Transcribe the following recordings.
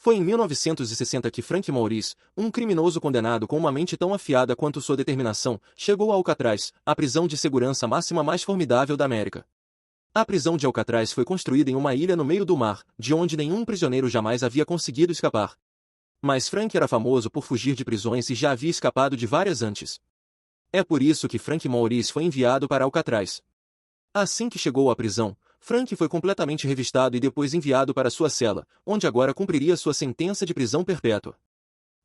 Foi em 1960 que Frank Maurice, um criminoso condenado com uma mente tão afiada quanto sua determinação, chegou a Alcatraz, a prisão de segurança máxima mais formidável da América. A prisão de Alcatraz foi construída em uma ilha no meio do mar, de onde nenhum prisioneiro jamais havia conseguido escapar. Mas Frank era famoso por fugir de prisões e já havia escapado de várias antes. É por isso que Frank Maurice foi enviado para Alcatraz. Assim que chegou à prisão, Frank foi completamente revistado e depois enviado para sua cela, onde agora cumpriria sua sentença de prisão perpétua.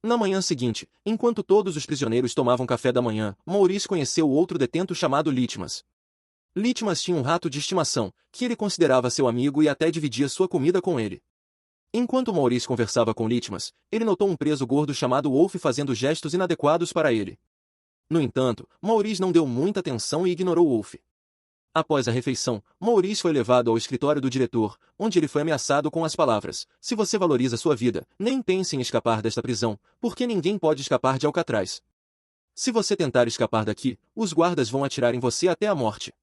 Na manhã seguinte, enquanto todos os prisioneiros tomavam café da manhã, Maurice conheceu outro detento chamado Litmas. Litmas tinha um rato de estimação, que ele considerava seu amigo e até dividia sua comida com ele. Enquanto Maurice conversava com Litmas, ele notou um preso gordo chamado Wolf fazendo gestos inadequados para ele. No entanto, Maurice não deu muita atenção e ignorou Wolf. Após a refeição, Maurice foi levado ao escritório do diretor, onde ele foi ameaçado com as palavras: "Se você valoriza sua vida, nem pense em escapar desta prisão, porque ninguém pode escapar de Alcatraz. Se você tentar escapar daqui, os guardas vão atirar em você até a morte.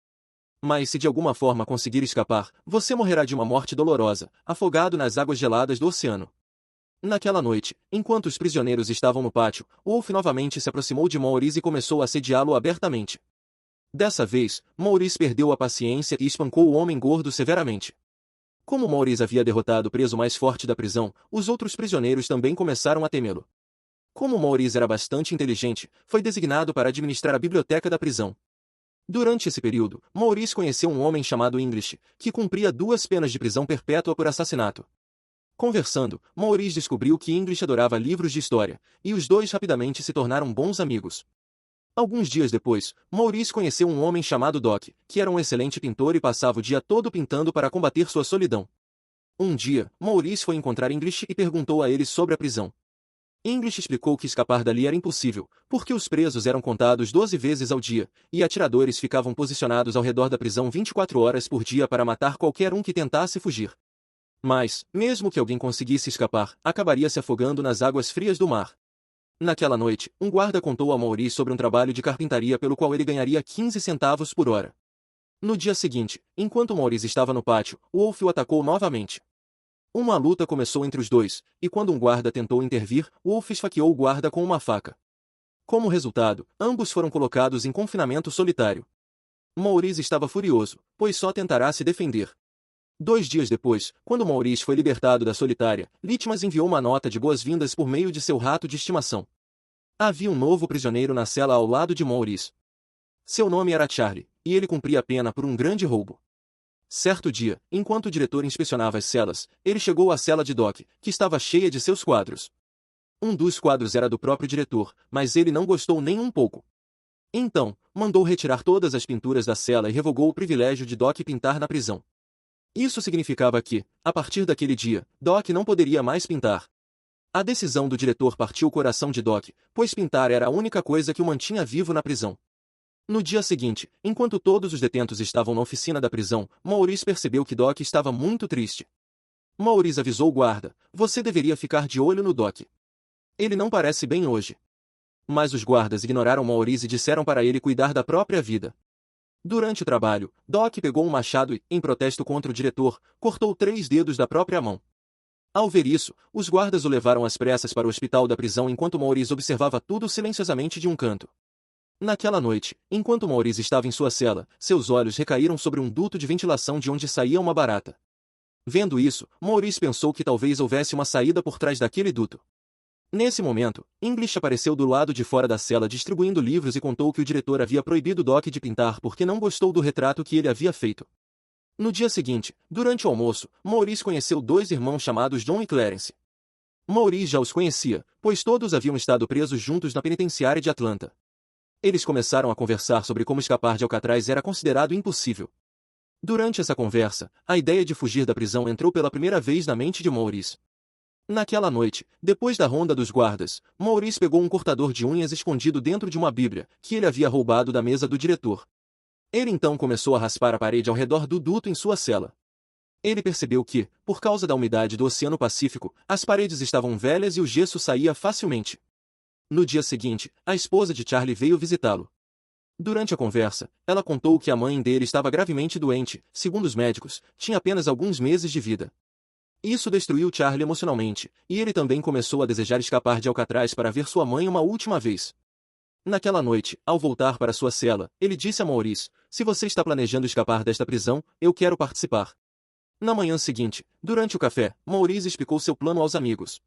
Mas se de alguma forma conseguir escapar, você morrerá de uma morte dolorosa, afogado nas águas geladas do oceano." Naquela noite, enquanto os prisioneiros estavam no pátio, Wolf novamente se aproximou de Maurice e começou a assediá-lo abertamente. Dessa vez, Maurice perdeu a paciência e espancou o homem gordo severamente. Como Maurice havia derrotado o preso mais forte da prisão, os outros prisioneiros também começaram a temê-lo. Como Maurice era bastante inteligente, foi designado para administrar a biblioteca da prisão. Durante esse período, Maurice conheceu um homem chamado English, que cumpria 2 penas de prisão perpétua por assassinato. Conversando, Maurice descobriu que English adorava livros de história, e os dois rapidamente se tornaram bons amigos. Alguns dias depois, Maurice conheceu um homem chamado Doc, que era um excelente pintor e passava o dia todo pintando para combater sua solidão. Um dia, Maurice foi encontrar English e perguntou a ele sobre a prisão. English explicou que escapar dali era impossível, porque os presos eram contados 12 vezes ao dia, e atiradores ficavam posicionados ao redor da prisão 24 horas por dia para matar qualquer um que tentasse fugir. Mas, mesmo que alguém conseguisse escapar, acabaria se afogando nas águas frias do mar. Naquela noite, um guarda contou a Maurice sobre um trabalho de carpintaria pelo qual ele ganharia 15 centavos por hora. No dia seguinte, enquanto Maurice estava no pátio, Wolf o atacou novamente. Uma luta começou entre os dois, e quando um guarda tentou intervir, Wolf esfaqueou o guarda com uma faca. Como resultado, ambos foram colocados em confinamento solitário. Maurice estava furioso, pois só tentará se defender. 2 dias depois, quando Maurice foi libertado da solitária, Litmas enviou uma nota de boas-vindas por meio de seu rato de estimação. Havia um novo prisioneiro na cela ao lado de Maurice. Seu nome era Charlie, e ele cumpria a pena por um grande roubo. Certo dia, enquanto o diretor inspecionava as celas, ele chegou à cela de Doc, que estava cheia de seus quadros. Um dos quadros era do próprio diretor, mas ele não gostou nem um pouco. Então, mandou retirar todas as pinturas da cela e revogou o privilégio de Doc pintar na prisão. Isso significava que, a partir daquele dia, Doc não poderia mais pintar. A decisão do diretor partiu o coração de Doc, pois pintar era a única coisa que o mantinha vivo na prisão. No dia seguinte, enquanto todos os detentos estavam na oficina da prisão, Maurice percebeu que Doc estava muito triste. Maurice avisou o guarda: "Você deveria ficar de olho no Doc. Ele não parece bem hoje." Mas os guardas ignoraram Maurice e disseram para ele cuidar da própria vida. Durante o trabalho, Doc pegou um machado e, em protesto contra o diretor, cortou 3 dedos da própria mão. Ao ver isso, os guardas o levaram às pressas para o hospital da prisão enquanto Maurice observava tudo silenciosamente de um canto. Naquela noite, enquanto Maurice estava em sua cela, seus olhos recaíram sobre um duto de ventilação de onde saía uma barata. Vendo isso, Maurice pensou que talvez houvesse uma saída por trás daquele duto. Nesse momento, English apareceu do lado de fora da cela distribuindo livros e contou que o diretor havia proibido Doc de pintar porque não gostou do retrato que ele havia feito. No dia seguinte, durante o almoço, Maurice conheceu 2 irmãos chamados John e Clarence. Maurice já os conhecia, pois todos haviam estado presos juntos na penitenciária de Atlanta. Eles começaram a conversar sobre como escapar de Alcatraz era considerado impossível. Durante essa conversa, a ideia de fugir da prisão entrou pela primeira vez na mente de Maurice. Naquela noite, depois da ronda dos guardas, Maurice pegou um cortador de unhas escondido dentro de uma bíblia, que ele havia roubado da mesa do diretor. Ele então começou a raspar a parede ao redor do duto em sua cela. Ele percebeu que, por causa da umidade do Oceano Pacífico, as paredes estavam velhas e o gesso saía facilmente. No dia seguinte, a esposa de Charlie veio visitá-lo. Durante a conversa, ela contou que a mãe dele estava gravemente doente, segundo os médicos, tinha apenas alguns meses de vida. Isso destruiu Charlie emocionalmente, e ele também começou a desejar escapar de Alcatraz para ver sua mãe uma última vez. Naquela noite, ao voltar para sua cela, ele disse a Maurice: "Se você está planejando escapar desta prisão, eu quero participar." Na manhã seguinte, durante o café, Maurice explicou seu plano aos amigos.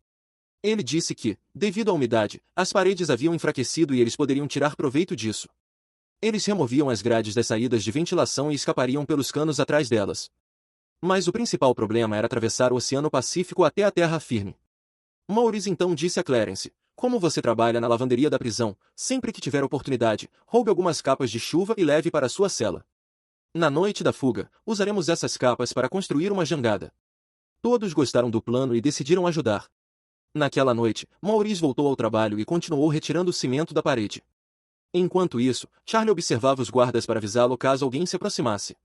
Ele disse que, devido à umidade, as paredes haviam enfraquecido e eles poderiam tirar proveito disso. Eles removiam as grades das saídas de ventilação e escapariam pelos canos atrás delas. Mas o principal problema era atravessar o Oceano Pacífico até a terra firme. Maurice então disse a Clarence: "Como você trabalha na lavanderia da prisão, sempre que tiver oportunidade, roube algumas capas de chuva e leve para sua cela. Na noite da fuga, usaremos essas capas para construir uma jangada." Todos gostaram do plano e decidiram ajudar. Naquela noite, Maurice voltou ao trabalho e continuou retirando o cimento da parede. Enquanto isso, Charlie observava os guardas para avisá-lo caso alguém se aproximasse.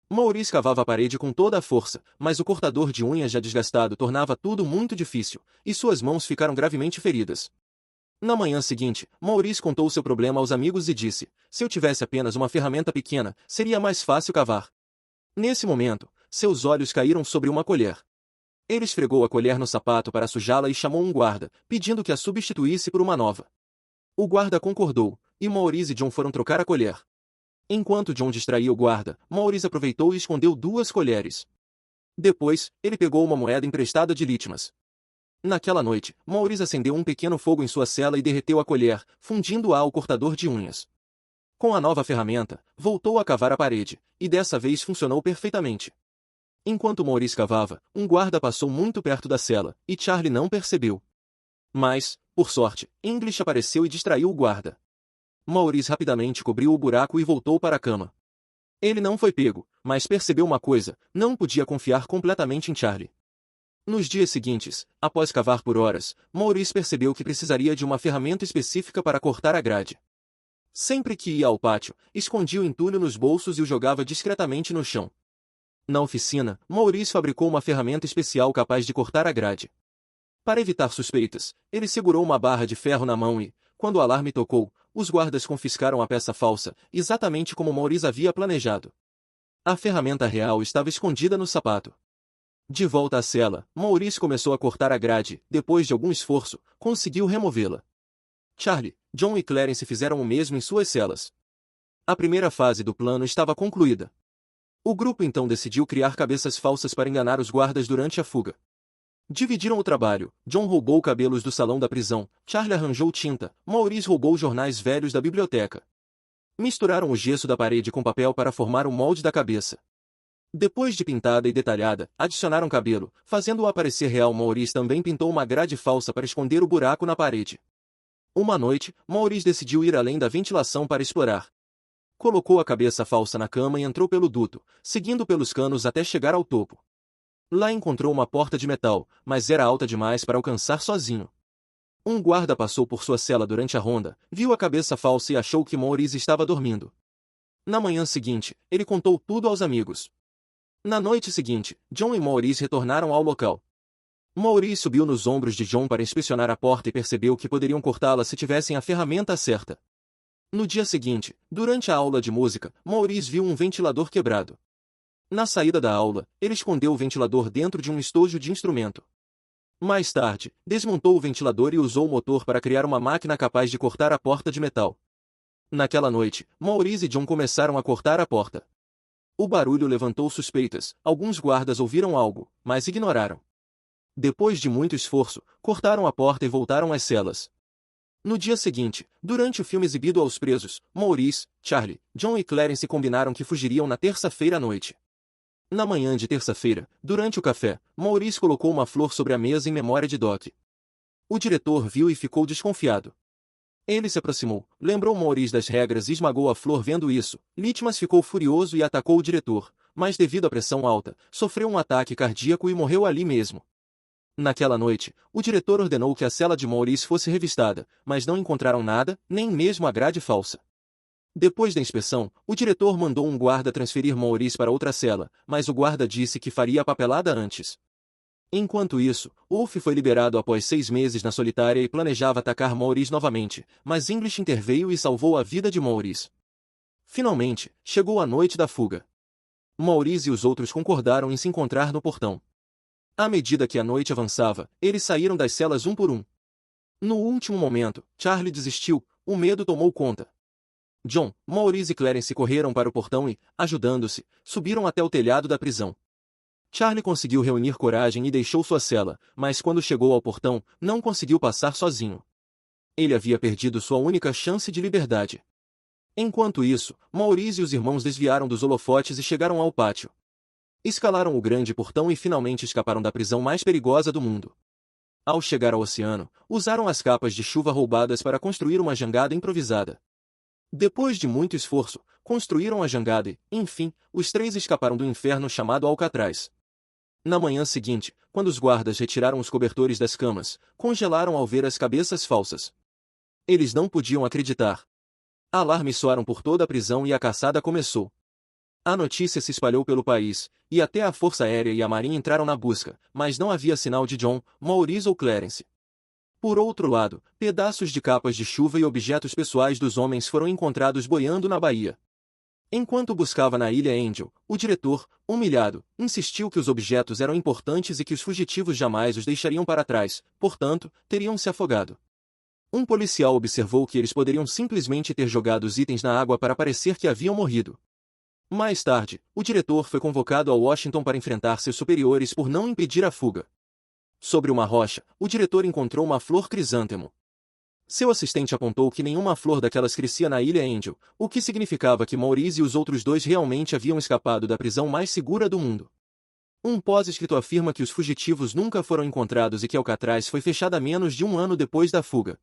Maurice cavava a parede com toda a força, mas o cortador de unhas já desgastado tornava tudo muito difícil, e suas mãos ficaram gravemente feridas. Na manhã seguinte, Maurice contou seu problema aos amigos e disse: "Se eu tivesse apenas uma ferramenta pequena, seria mais fácil cavar." Nesse momento, seus olhos caíram sobre uma colher. Ele esfregou a colher no sapato para sujá-la e chamou um guarda, pedindo que a substituísse por uma nova. O guarda concordou, e Maurice e John foram trocar a colher. Enquanto John distraía o guarda, Maurice aproveitou e escondeu 2 colheres. Depois, ele pegou uma moeda emprestada de Litmas. Naquela noite, Maurice acendeu um pequeno fogo em sua cela e derreteu a colher, fundindo-a ao cortador de unhas. Com a nova ferramenta, voltou a cavar a parede, e dessa vez funcionou perfeitamente. Enquanto Maurice cavava, um guarda passou muito perto da cela, e Charlie não percebeu. Mas, por sorte, English apareceu e distraiu o guarda. Maurice rapidamente cobriu o buraco e voltou para a cama. Ele não foi pego, mas percebeu uma coisa: não podia confiar completamente em Charlie. Nos dias seguintes, após cavar por horas, Maurice percebeu que precisaria de uma ferramenta específica para cortar a grade. Sempre que ia ao pátio, escondia o entulho nos bolsos e o jogava discretamente no chão. Na oficina, Maurice fabricou uma ferramenta especial capaz de cortar a grade. Para evitar suspeitas, ele segurou uma barra de ferro na mão e, quando o alarme tocou, os guardas confiscaram a peça falsa, exatamente como Maurice havia planejado. A ferramenta real estava escondida no sapato. De volta à cela, Maurice começou a cortar a grade. Depois de algum esforço, conseguiu removê-la. Charlie, John e Clarence fizeram o mesmo em suas celas. A primeira fase do plano estava concluída. O grupo então decidiu criar cabeças falsas para enganar os guardas durante a fuga. Dividiram o trabalho: John roubou cabelos do salão da prisão, Charlie arranjou tinta, Maurice roubou jornais velhos da biblioteca. Misturaram o gesso da parede com papel para formar o molde da cabeça. Depois de pintada e detalhada, adicionaram cabelo, fazendo-o aparecer real. Maurice também pintou uma grade falsa para esconder o buraco na parede. Uma noite, Maurice decidiu ir além da ventilação para explorar. Colocou a cabeça falsa na cama e entrou pelo duto, seguindo pelos canos até chegar ao topo. Lá encontrou uma porta de metal, mas era alta demais para alcançar sozinho. Um guarda passou por sua cela durante a ronda, viu a cabeça falsa e achou que Maurice estava dormindo. Na manhã seguinte, ele contou tudo aos amigos. Na noite seguinte, John e Maurice retornaram ao local. Maurice subiu nos ombros de John para inspecionar a porta e percebeu que poderiam cortá-la se tivessem a ferramenta certa. No dia seguinte, durante a aula de música, Maurice viu um ventilador quebrado. Na saída da aula, ele escondeu o ventilador dentro de um estojo de instrumento. Mais tarde, desmontou o ventilador e usou o motor para criar uma máquina capaz de cortar a porta de metal. Naquela noite, Maurice e John começaram a cortar a porta. O barulho levantou suspeitas, alguns guardas ouviram algo, mas ignoraram. Depois de muito esforço, cortaram a porta e voltaram às celas. No dia seguinte, durante o filme exibido aos presos, Maurice, Charlie, John e Clarence combinaram que fugiriam na terça-feira à noite. Na manhã de terça-feira, durante o café, Maurice colocou uma flor sobre a mesa em memória de Doc. O diretor viu e ficou desconfiado. Ele se aproximou, lembrou Maurice das regras e esmagou a flor. Vendo isso, Litmas ficou furioso e atacou o diretor, mas devido à pressão alta, sofreu um ataque cardíaco e morreu ali mesmo. Naquela noite, o diretor ordenou que a cela de Maurice fosse revistada, mas não encontraram nada, nem mesmo a grade falsa. Depois da inspeção, o diretor mandou um guarda transferir Maurice para outra cela, mas o guarda disse que faria a papelada antes. Enquanto isso, Wolf foi liberado após 6 meses na solitária e planejava atacar Maurice novamente, mas English interveio e salvou a vida de Maurice. Finalmente, chegou a noite da fuga. Maurice e os outros concordaram em se encontrar no portão. À medida que a noite avançava, eles saíram das celas um por um. No último momento, Charlie desistiu, o medo tomou conta. John, Maurice e Clarence correram para o portão e, ajudando-se, subiram até o telhado da prisão. Charlie conseguiu reunir coragem e deixou sua cela, mas quando chegou ao portão, não conseguiu passar sozinho. Ele havia perdido sua única chance de liberdade. Enquanto isso, Maurice e os irmãos desviaram dos holofotes e chegaram ao pátio. Escalaram o grande portão e finalmente escaparam da prisão mais perigosa do mundo. Ao chegar ao oceano, usaram as capas de chuva roubadas para construir uma jangada improvisada. Depois de muito esforço, construíram a jangada e, enfim, os três escaparam do inferno chamado Alcatraz. Na manhã seguinte, quando os guardas retiraram os cobertores das camas, congelaram ao ver as cabeças falsas. Eles não podiam acreditar. Alarmes soaram por toda a prisão e a caçada começou. A notícia se espalhou pelo país, e até a Força Aérea e a Marinha entraram na busca, mas não havia sinal de John, Maurice ou Clarence. Por outro lado, pedaços de capas de chuva e objetos pessoais dos homens foram encontrados boiando na baía. Enquanto buscava na Ilha Angel, o diretor, humilhado, insistiu que os objetos eram importantes e que os fugitivos jamais os deixariam para trás, portanto, teriam se afogado. Um policial observou que eles poderiam simplesmente ter jogado os itens na água para parecer que haviam morrido. Mais tarde, o diretor foi convocado a Washington para enfrentar seus superiores por não impedir a fuga. Sobre uma rocha, o diretor encontrou uma flor crisântemo. Seu assistente apontou que nenhuma flor daquelas crescia na Ilha Angel, o que significava que Maurice e os outros dois realmente haviam escapado da prisão mais segura do mundo. Um pós-escrito afirma que os fugitivos nunca foram encontrados e que Alcatraz foi fechada menos de um ano depois da fuga.